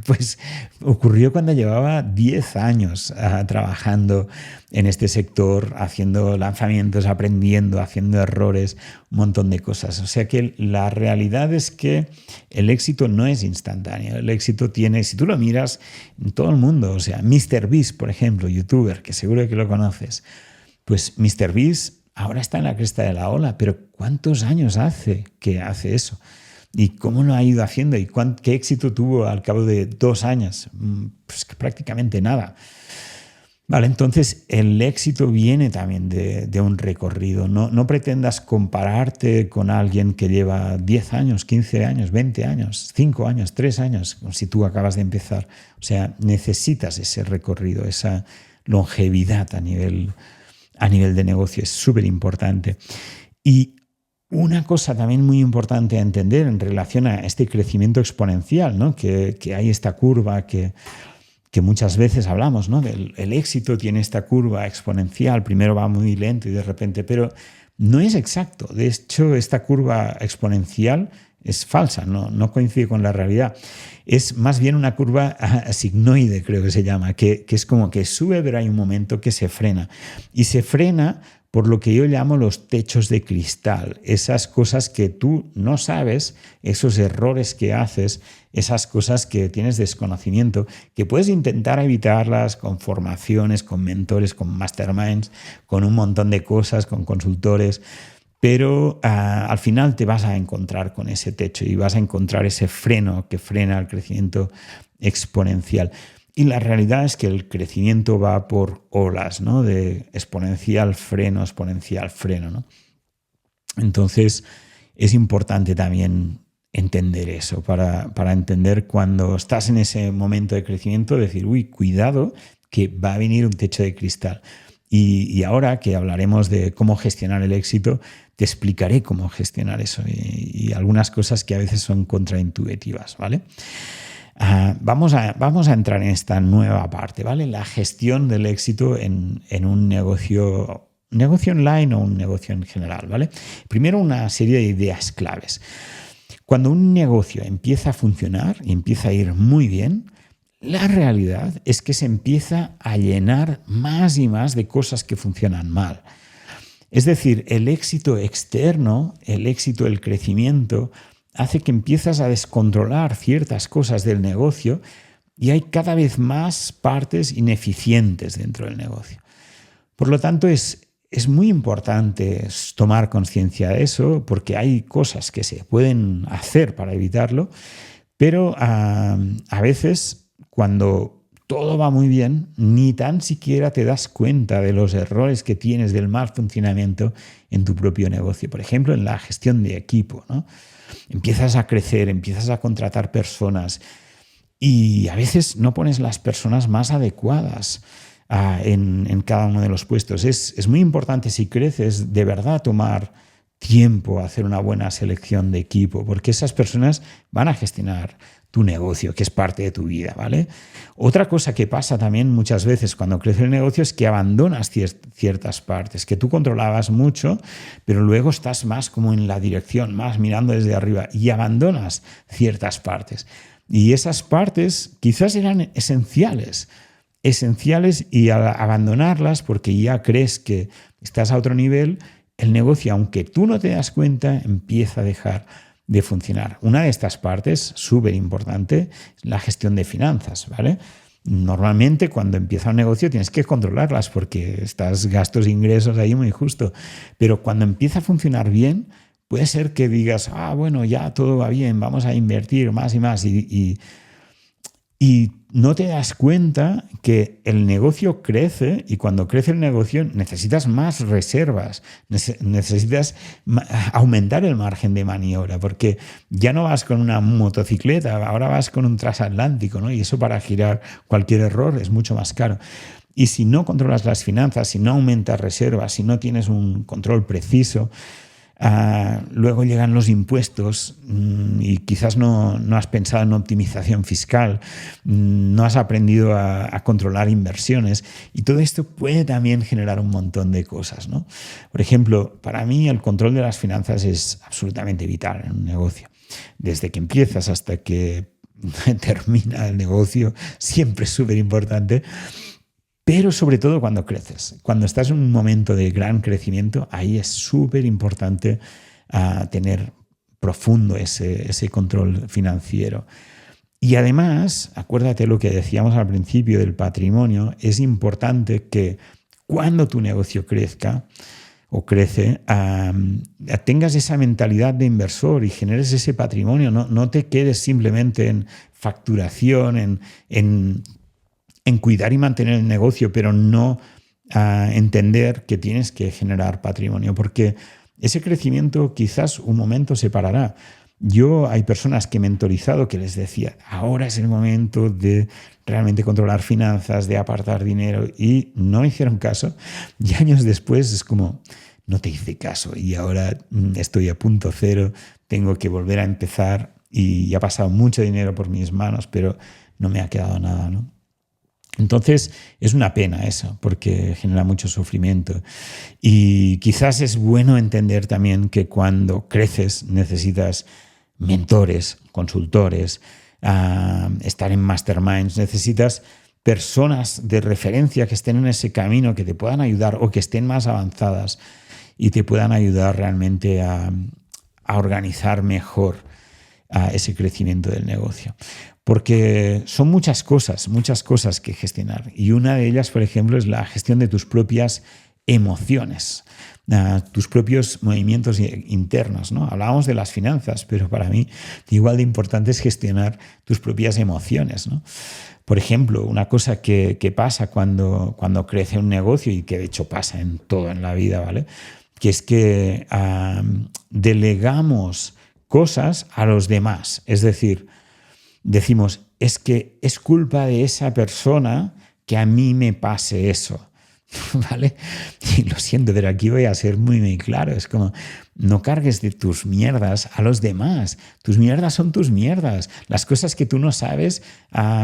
pues ocurrió cuando llevaba 10 años trabajando en este sector, haciendo lanzamientos, aprendiendo, haciendo errores, un montón de cosas. O sea que la realidad es que el éxito no es instantáneo. El éxito tiene, si tú lo miras, en todo el mundo. O sea, MrBeast, por ejemplo, youtuber, que seguro que lo conoces, pues MrBeast ahora está en la cresta de la ola, pero ¿cuántos años hace que hace eso? ¿Y cómo lo ha ido haciendo? ¿Y qué éxito tuvo al cabo de 2 años? Pues que prácticamente nada. Vale, entonces el éxito viene también de un recorrido. No pretendas compararte con alguien que lleva 10 años, 15 años, 20 años, 5 años, 3 años, como si tú acabas de empezar. O sea, necesitas ese recorrido, esa longevidad a nivel de negocio. Es súper importante. Y una cosa también muy importante a entender en relación a este crecimiento exponencial, ¿no? Que hay esta curva que muchas veces hablamos, ¿no? El éxito tiene esta curva exponencial, primero va muy lento y de repente, pero no es exacto. De hecho, esta curva exponencial es falsa, no coincide con la realidad. Es más bien una curva sigmoide, creo que se llama, que es como que sube, pero hay un momento que se frena. Y se frena por lo que yo llamo los techos de cristal, esas cosas que tú no sabes, esos errores que haces, esas cosas que tienes desconocimiento, que puedes intentar evitarlas con formaciones, con mentores, con masterminds, con un montón de cosas, con consultores, pero al final te vas a encontrar con ese techo y vas a encontrar ese freno que frena el crecimiento exponencial. Y la realidad es que el crecimiento va por olas, ¿no? De exponencial, freno, ¿no? Entonces, es importante también entender eso para entender cuando estás en ese momento de crecimiento, decir, uy, cuidado, que va a venir un techo de cristal. Y ahora que hablaremos de cómo gestionar el éxito, te explicaré cómo gestionar eso y algunas cosas que a veces son contraintuitivas, ¿vale? Vamos a entrar en esta nueva parte, ¿vale? La gestión del éxito en un negocio online o un negocio en general, ¿vale? Primero, una serie de ideas claves. Cuando un negocio empieza a funcionar y empieza a ir muy bien, la realidad es que se empieza a llenar más y más de cosas que funcionan mal. Es decir, el éxito externo, el éxito, el crecimiento, hace que empiezas a descontrolar ciertas cosas del negocio y hay cada vez más partes ineficientes dentro del negocio. Por lo tanto, es muy importante tomar conciencia de eso porque hay cosas que se pueden hacer para evitarlo, pero a veces cuando todo va muy bien, ni tan siquiera te das cuenta de los errores que tienes del mal funcionamiento en tu propio negocio. Por ejemplo, en la gestión de equipo, ¿no? Empiezas a crecer, empiezas a contratar personas y a veces no pones las personas más adecuadas en cada uno de los puestos. Es muy importante, si creces, de verdad tomar tiempo a hacer una buena selección de equipo, porque esas personas van a gestionar tu negocio, que es parte de tu vida, ¿vale? Otra cosa que pasa también muchas veces cuando crece el negocio es que abandonas ciertas partes, que tú controlabas mucho, pero luego estás más como en la dirección, más mirando desde arriba y abandonas ciertas partes. Y esas partes quizás eran esenciales y al abandonarlas porque ya crees que estás a otro nivel, el negocio, aunque tú no te das cuenta, empieza a dejar de funcionar. Una de estas partes, súper importante, es la gestión de finanzas, ¿vale? Normalmente cuando empieza un negocio tienes que controlarlas porque estás gastos e ingresos ahí muy justo, pero cuando empieza a funcionar bien, puede ser que digas, bueno, ya todo va bien, vamos a invertir más y más y no te das cuenta que el negocio crece y cuando crece el negocio necesitas más reservas, necesitas aumentar el margen de maniobra porque ya no vas con una motocicleta, ahora vas con un transatlántico, ¿no? Y eso para girar cualquier error es mucho más caro. Y si no controlas las finanzas, si no aumentas reservas, si no tienes un control preciso, luego llegan los impuestos y quizás no has pensado en optimización fiscal, no has aprendido a controlar inversiones y todo esto puede también generar un montón de cosas, ¿no? Por ejemplo, para mí el control de las finanzas es absolutamente vital en un negocio. Desde que empiezas hasta que termina el negocio, siempre es súper importante. Pero sobre todo cuando creces, cuando estás en un momento de gran crecimiento, ahí es súper importante tener profundo ese control financiero. Y además, acuérdate lo que decíamos al principio del patrimonio, es importante que cuando tu negocio crezca o crece, tengas esa mentalidad de inversor y generes ese patrimonio, no te quedes simplemente en facturación, en cuidar y mantener el negocio, pero no entender que tienes que generar patrimonio, porque ese crecimiento quizás un momento se parará. Hay personas que he mentorizado que les decía, ahora es el momento de realmente controlar finanzas, de apartar dinero, y no me hicieron caso. Y años después es como, no te hice caso y ahora estoy a punto cero, tengo que volver a empezar y ha pasado mucho dinero por mis manos, pero no me ha quedado nada, ¿no? Entonces es una pena eso, porque genera mucho sufrimiento. Y quizás es bueno entender también que cuando creces necesitas mentores, consultores, estar en masterminds, necesitas personas de referencia que estén en ese camino, que te puedan ayudar o que estén más avanzadas y te puedan ayudar realmente a organizar mejor ese crecimiento del negocio. Porque son muchas cosas que gestionar. Y una de ellas, por ejemplo, es la gestión de tus propias emociones, tus propios movimientos internos, ¿no? Hablábamos de las finanzas, pero para mí igual de importante es gestionar tus propias emociones, ¿no? Por ejemplo, una cosa que pasa cuando crece un negocio y que de hecho pasa en todo en la vida, ¿vale? que es que delegamos cosas a los demás. Es decir, decimos, es que es culpa de esa persona que a mí me pase eso. ¿Vale? Y lo siento, pero aquí voy a ser muy claro. Es como, no cargues de tus mierdas a los demás. Tus mierdas son tus mierdas. Las cosas que tú no sabes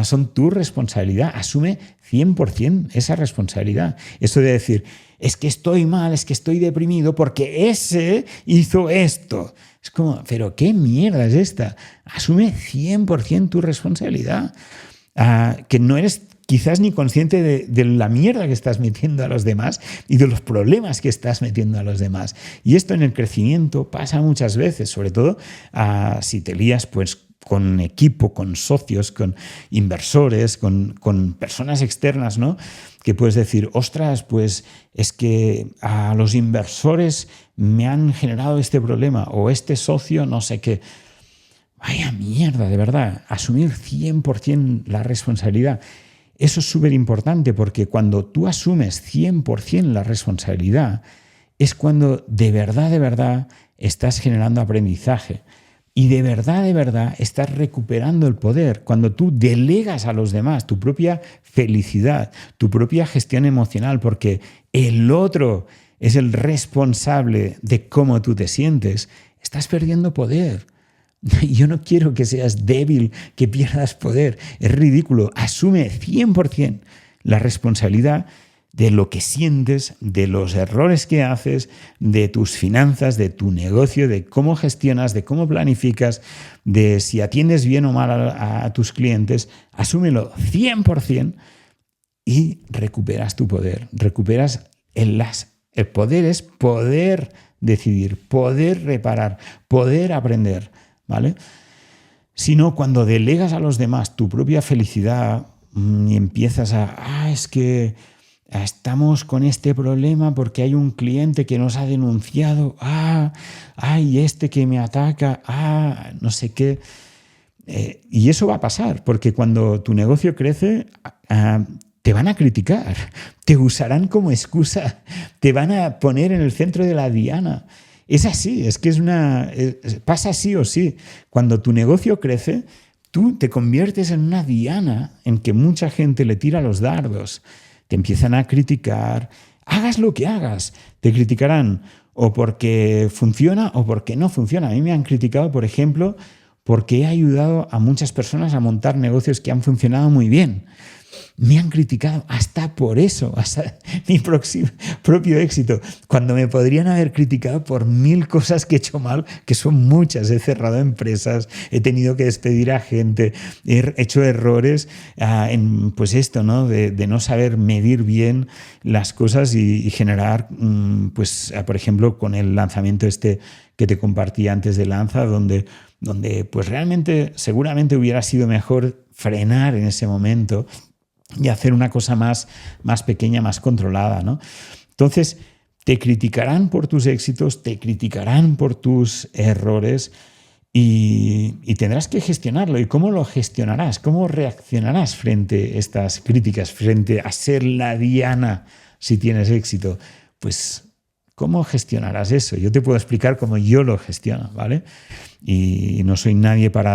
son tu responsabilidad. Asume 100% esa responsabilidad. Eso de decir, es que estoy mal, es que estoy deprimido porque ese hizo esto. Es como, pero ¿qué mierda es esta? Asume 100% tu responsabilidad. Que no eres quizás ni consciente de la mierda que estás metiendo a los demás y de los problemas que estás metiendo a los demás. Y esto en el crecimiento pasa muchas veces, sobre todo si te lías pues con equipo, con socios, con inversores, con personas externas, ¿no? Que puedes decir, ostras, pues es que a los inversores me han generado este problema o este socio no sé qué. Vaya mierda, de verdad, asumir 100% la responsabilidad. Eso es súper importante porque cuando tú asumes 100% la responsabilidad es cuando de verdad estás generando aprendizaje y de verdad estás recuperando el poder. Cuando tú delegas a los demás tu propia felicidad, tu propia gestión emocional, porque el otro es el responsable de cómo tú te sientes, estás perdiendo poder. Yo no quiero que seas débil, que pierdas poder. Es ridículo. Asume 100% la responsabilidad de lo que sientes, de los errores que haces, de tus finanzas, de tu negocio, de cómo gestionas, de cómo planificas, de si atiendes bien o mal a tus clientes. Asúmelo 100% y recuperas tu poder. Recuperas el poder es poder decidir, poder reparar, poder aprender. ¿Vale? Sino cuando delegas a los demás tu propia felicidad y empiezas es que estamos con este problema porque hay un cliente que nos ha denunciado, y este que me ataca, no sé qué. Y eso va a pasar, porque cuando tu negocio crece, te van a criticar, te usarán como excusa, te van a poner en el centro de la diana. Es así, es que pasa sí o sí. Cuando tu negocio crece, tú te conviertes en una diana en que mucha gente le tira los dardos. Te empiezan a criticar. Hagas lo que hagas, te criticarán o porque funciona o porque no funciona. A mí me han criticado, por ejemplo, porque he ayudado a muchas personas a montar negocios que han funcionado muy bien. Me han criticado hasta por eso, hasta mi propio éxito, cuando me podrían haber criticado por 1000 cosas que he hecho mal, que son muchas. He cerrado empresas, he tenido que despedir a gente, he hecho errores en pues esto, ¿no? De no saber medir bien las cosas y generar, pues por ejemplo, con el lanzamiento este que te compartí antes de Lanza, donde pues realmente seguramente hubiera sido mejor frenar en ese momento y hacer una cosa más pequeña, más controlada, ¿no? Entonces, te criticarán por tus éxitos, te criticarán por tus errores y tendrás que gestionarlo. ¿Y cómo lo gestionarás? ¿Cómo reaccionarás frente a estas críticas, frente a ser la diana si tienes éxito? Pues, ¿cómo gestionarás eso? Yo te puedo explicar cómo yo lo gestiono, ¿vale? Y no soy nadie para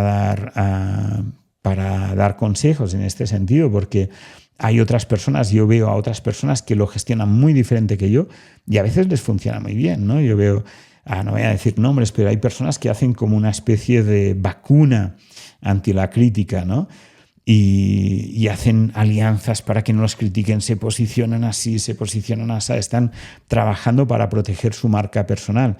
dar consejos en este sentido, porque hay otras personas, yo veo a otras personas que lo gestionan muy diferente que yo y a veces les funciona muy bien, ¿no? Yo veo, no voy a decir nombres, pero hay personas que hacen como una especie de vacuna ante la crítica, ¿no? Y hacen alianzas para que no los critiquen, se posicionan así, están trabajando para proteger su marca personal.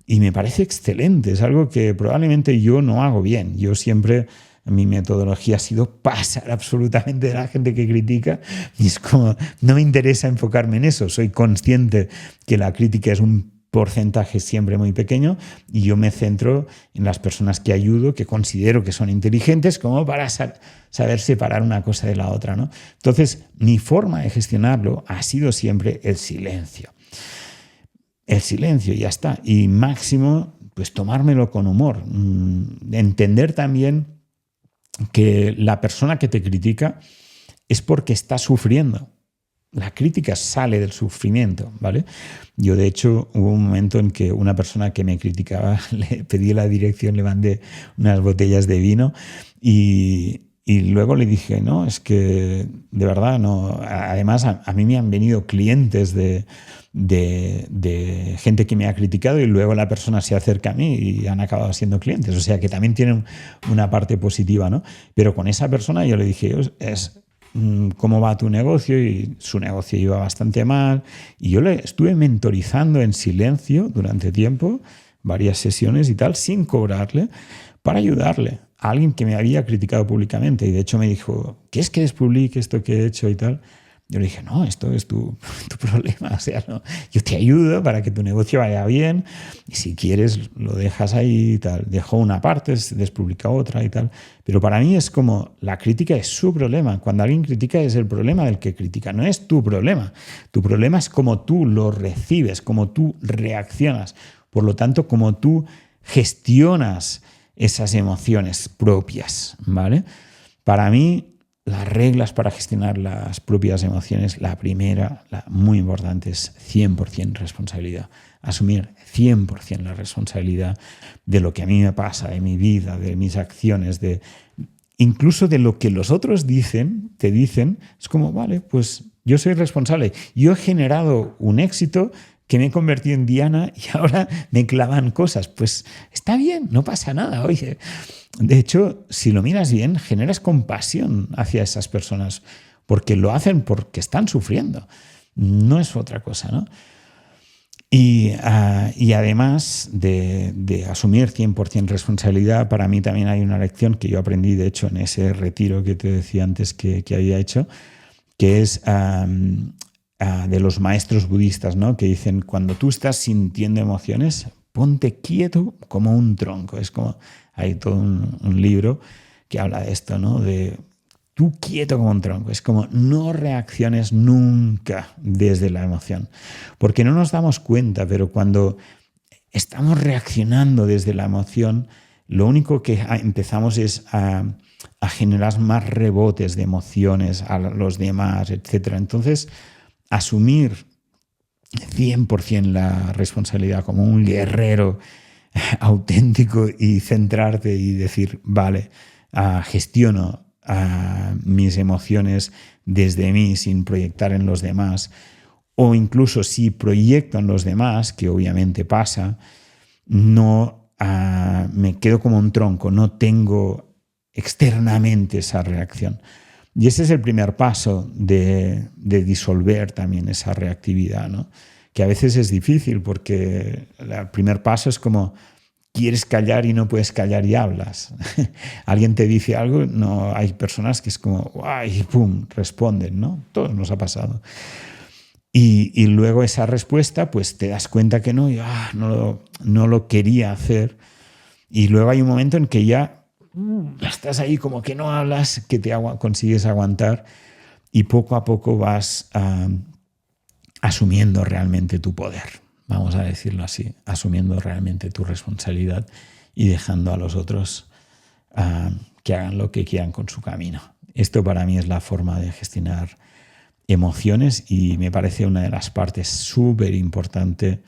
Y me parece excelente, es algo que probablemente yo no hago bien. Yo siempre... Mi metodología ha sido pasar absolutamente de la gente que critica y es como, no me interesa enfocarme en eso. Soy consciente que la crítica es un porcentaje siempre muy pequeño y yo me centro en las personas que ayudo, que considero que son inteligentes, como para saber separar una cosa de la otra, ¿no? Entonces, mi forma de gestionarlo ha sido siempre el silencio. El silencio, ya está. Y máximo, pues tomármelo con humor. Entender también que la persona que te critica es porque está sufriendo. la crítica sale del sufrimiento, ¿vale? Yo, de hecho, hubo un momento en que una persona que me criticaba, le pedí la dirección, le mandé unas botellas de vino y luego le dije, no, es que de verdad no. Además, a mí me han venido clientes de gente que me ha criticado y luego la persona se acerca a mí y han acabado siendo clientes. O sea que también tienen una parte positiva, ¿no? Pero con esa persona yo le dije, ¿cómo va tu negocio? Y su negocio iba bastante mal. Y yo le estuve mentorizando en silencio durante tiempo, varias sesiones y tal, sin cobrarle, para ayudarle a alguien que me había criticado públicamente. Y de hecho me dijo, ¿quieres que despublique esto que he hecho y tal? Yo le dije, no, esto es tu problema. O sea, no, yo te ayudo para que tu negocio vaya bien y si quieres lo dejas ahí y tal. Dejo una parte, despublica otra y tal. Pero para mí es como la crítica es su problema. Cuando alguien critica es el problema del que critica, no es tu problema. Tu problema es cómo tú lo recibes, cómo tú reaccionas. Por lo tanto, cómo tú gestionas esas emociones propias, ¿vale? Para mí, las reglas para gestionar las propias emociones, la primera, la muy importante, es 100% responsabilidad. Asumir 100% la responsabilidad de lo que a mí me pasa, de mi vida, de mis acciones, incluso de lo que los otros te dicen. Es como, vale, pues yo soy responsable. Yo he generado un éxito que me he convertido en Diana y ahora me clavan cosas. Pues está bien, no pasa nada, oye. De hecho, si lo miras bien, generas compasión hacia esas personas porque lo hacen porque están sufriendo. No es otra cosa, ¿no? Y además de asumir 100% responsabilidad, para mí también hay una lección que yo aprendí, de hecho, en ese retiro que te decía antes que había hecho, que es de los maestros budistas, ¿no? Que dicen, cuando tú estás sintiendo emociones, ponte quieto como un tronco. Es como, hay todo un libro que habla de esto, ¿no? De tú quieto como un tronco. Es como no reacciones nunca desde la emoción. Porque no nos damos cuenta, pero cuando estamos reaccionando desde la emoción, lo único que empezamos es a generar más rebotes de emociones a los demás, etc. Entonces, asumir 100% la responsabilidad como un guerrero auténtico y centrarte y decir, vale, gestiono mis emociones desde mí sin proyectar en los demás, o incluso si proyecto en los demás, que obviamente pasa, no me quedo como un tronco, no tengo externamente esa reacción. Y ese es el primer paso de disolver también esa reactividad, ¿no? Que a veces es difícil porque el primer paso es como quieres callar y no puedes callar y hablas. Alguien te dice algo, no, hay personas que es como ¡ay! Y ¡pum! Responden, ¿no? Todo nos ha pasado. Y luego esa respuesta, pues te das cuenta que no, y, no lo quería hacer. Y luego hay un momento en que ya estás ahí como que no hablas, que consigues aguantar y poco a poco vas asumiendo realmente tu poder, vamos a decirlo así, asumiendo realmente tu responsabilidad y dejando a los otros que hagan lo que quieran con su camino. Esto para mí es la forma de gestionar emociones y me parece una de las partes súper importante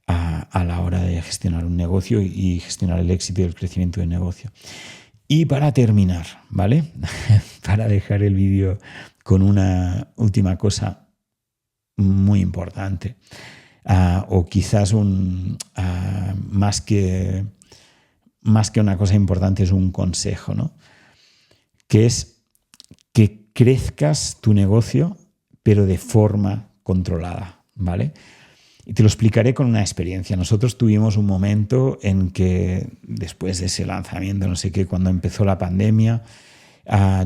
a la hora de gestionar un negocio y gestionar el éxito y el crecimiento del negocio. Y para terminar, ¿vale? Para dejar el vídeo con una última cosa muy importante, o quizás más que una cosa importante es un consejo, ¿no? Que es que crezcas tu negocio, pero de forma controlada, ¿vale? Y te lo explicaré con una experiencia. Nosotros tuvimos un momento en que, después de ese lanzamiento, no sé qué, cuando empezó la pandemia,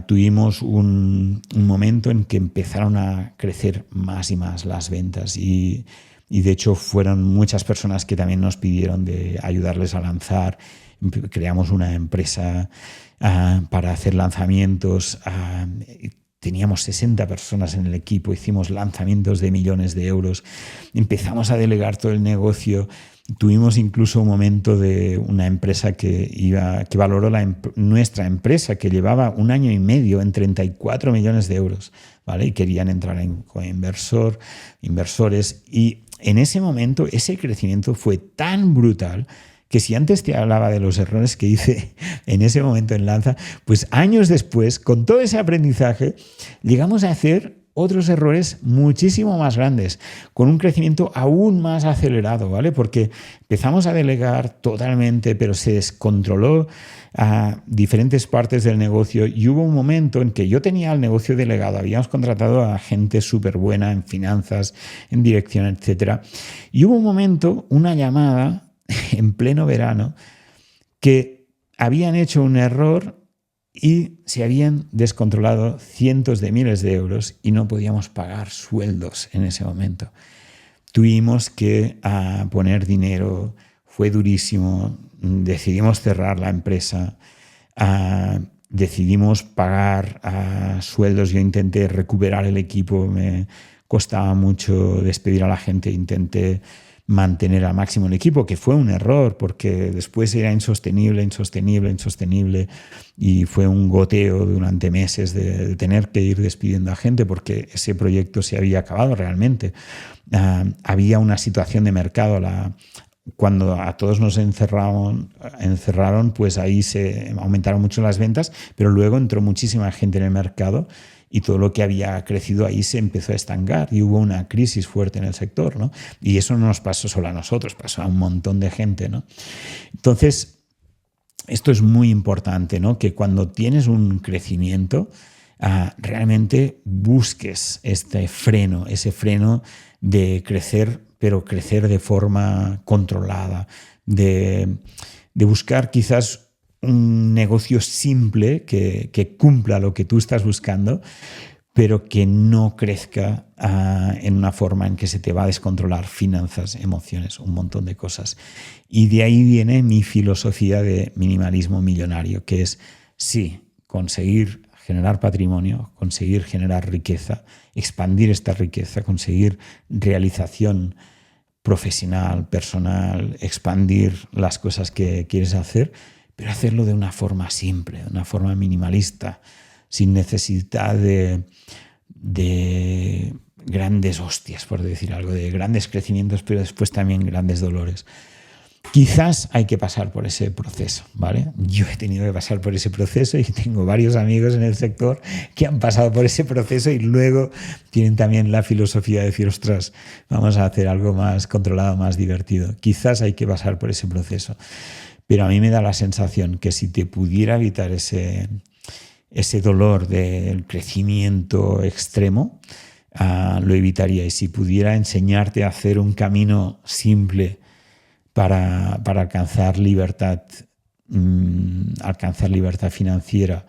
tuvimos un momento en que empezaron a crecer más y más las ventas y de hecho fueron muchas personas que también nos pidieron de ayudarles a lanzar. Creamos una empresa para hacer lanzamientos. Teníamos 60 personas en el equipo, hicimos lanzamientos de millones de euros, empezamos a delegar todo el negocio Tuvimos incluso un momento de una empresa que valoró nuestra empresa, que llevaba 1 año y medio en 34 millones de euros, ¿vale? Y querían entrar en inversores. Y en ese momento, ese crecimiento fue tan brutal que si antes te hablaba de los errores que hice en ese momento en Lanza, pues años después, con todo ese aprendizaje, llegamos a hacer otros errores muchísimo más grandes, con un crecimiento aún más acelerado, ¿vale? Porque empezamos a delegar totalmente, pero se descontroló a diferentes partes del negocio y hubo un momento en que yo tenía el negocio delegado, habíamos contratado a gente súper buena en finanzas, en dirección, etcétera, y hubo un momento, una llamada en pleno verano, que habían hecho un error y se habían descontrolado cientos de miles de euros y no podíamos pagar sueldos en ese momento. Tuvimos que poner dinero, fue durísimo, decidimos cerrar la empresa, decidimos pagar sueldos, yo intenté recuperar el equipo, me costaba mucho despedir a la gente, intenté mantener al máximo el equipo, que fue un error porque después era insostenible y fue un goteo durante meses de tener que ir despidiendo a gente porque ese proyecto se había acabado realmente. Había una situación de mercado, cuando a todos nos encerraron, pues ahí se aumentaron mucho las ventas, pero luego entró muchísima gente en el mercado y todo lo que había crecido ahí se empezó a estancar y hubo una crisis fuerte en el sector, ¿no? Y eso no nos pasó solo a nosotros, pasó a un montón de gente, ¿no? Entonces, esto es muy importante, ¿no? Que cuando tienes un crecimiento, realmente busques ese freno de crecer, pero crecer de forma controlada, de buscar quizás un negocio simple que cumpla lo que tú estás buscando, pero que no crezca en una forma en que se te va a descontrolar finanzas, emociones, un montón de cosas. Y de ahí viene mi filosofía de minimalismo millonario, que es, sí, conseguir generar patrimonio, conseguir generar riqueza, expandir esta riqueza, conseguir realización profesional, personal, expandir las cosas que quieres hacer, pero hacerlo de una forma simple, de una forma minimalista, sin necesidad de grandes hostias, por decir algo, de grandes crecimientos, pero después también grandes dolores. Quizás hay que pasar por ese proceso, ¿vale? Yo he tenido que pasar por ese proceso y tengo varios amigos en el sector que han pasado por ese proceso y luego tienen también la filosofía de decir, ostras, vamos a hacer algo más controlado, más divertido. Quizás hay que pasar por ese proceso. Pero a mí me da la sensación que si te pudiera evitar ese dolor del crecimiento extremo, lo evitaría. Y si pudiera enseñarte a hacer un camino simple para alcanzar libertad financiera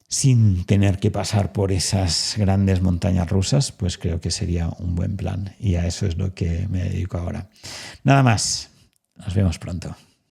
sin tener que pasar por esas grandes montañas rusas, pues creo que sería un buen plan. Y a eso es lo que me dedico ahora. Nada más. Nos vemos pronto.